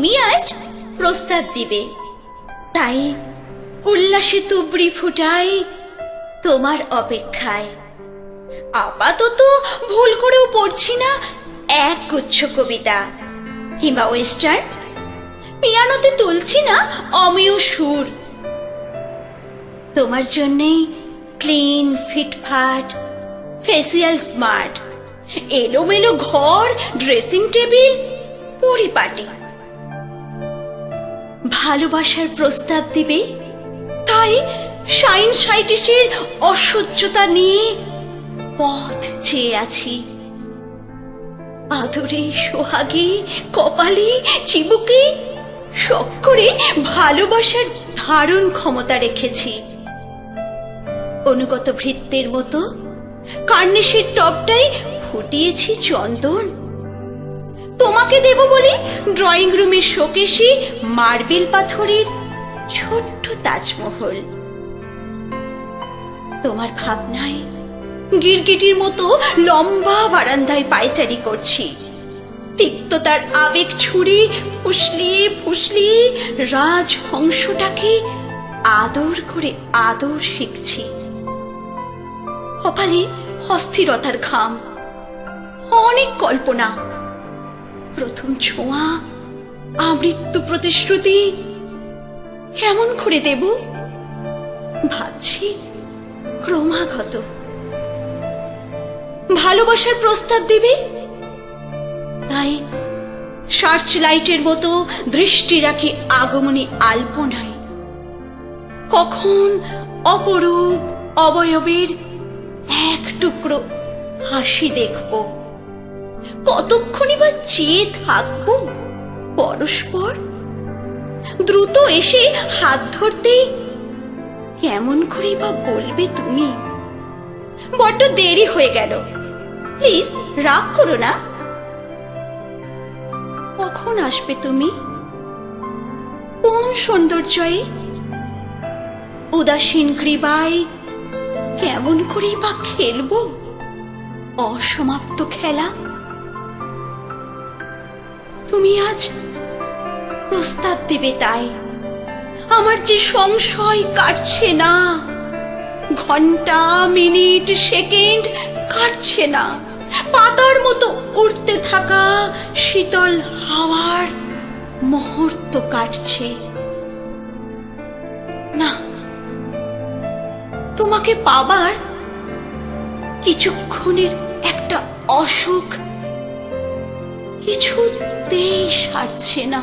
তুমি আজ প্রস্তাব দিবে, তাই উল্লাসে তুবড়ি ফুটাই তোমার অপেক্ষায়। আপাতত ভুল করেও পড়ছি না এক গুচ্ছ কবিতা কিংবা ওয়েস্টার্ন, পিয়ানোতে তুলছি না অমেয় সুর। তোমার জন্যেই ক্লিন ফিটফাট, ফেসিয়াল স্মার্ট, এলোমেলো ঘর, ড্রেসিং টেবিল পরিপাটি। ভালোবাসার প্রস্তাব দিবে, তাই শাইন সাইটিসের অসহ্যতা নিয়ে পথ চেয়ে আছি। আদরে সোহাগে কপালে চিবুকে শখ করে ভালোবাসার ধারণ ক্ষমতা রেখেছি। অনুগত ভৃত্যের মতো কার্নিশের টপটাই ফুটিয়েছি চন্দন। তোমাকে দেব বলে ড্রয়িং রুমের শোকেশে মার্বেল পাথরের ছোট্ট তাজমহল। তোমার ভাবনায় গিরগিটির মতো লম্বা বারান্দায় পায়চারি করছি। তিক্ততার আবেগ ছুড়ে ফুসলিয়ে ফুসলিয়ে রাজহংসটাকে আদর করে আদর শিখছি। কপালে অস্থিরতার ঘাম, অনেক কল্পনা, প্রথম ছোঁয়া, আমৃত্যু প্রতিশ্রুতি কেমন করে দেব ভাবছি ক্রমাগত। ভালোবাসার প্রস্তাব দিবে, তাই সার্চ লাইটের মতো দৃষ্টি রাখি আগমনী আলপনায়। কখন অপরূপ অবয়বের এক টুকরো হাসি দেখব, কতক্ষণই বা চেয়ে থাকব পরস্পর। দ্রুত এসে হাত ধরতে কেমন করে বা বলবে তুমি বড্ড দেরি হয়ে গেল, প্লিজ রাগ করো না। কখন আসবে তুমি কোন সৌন্দর্যে? উদাসীন গ্রীবায় কেমন করেই বা খেলবো অসমাপ্ত খেলা? তুমি আজ প্রস্তাব দিবে, তাই আমার যে সংশয় কাটছে না। ঘন্টা মিনিট সেকেন্ড কাটছে না, পাতার মতো উড়তে থাকা শীতল হাওয়ার মুহূর্ত কাটছে না। তোমাকে পাবার কিছুক্ষণের একটা অসুখ কিছুতেই সারছে না।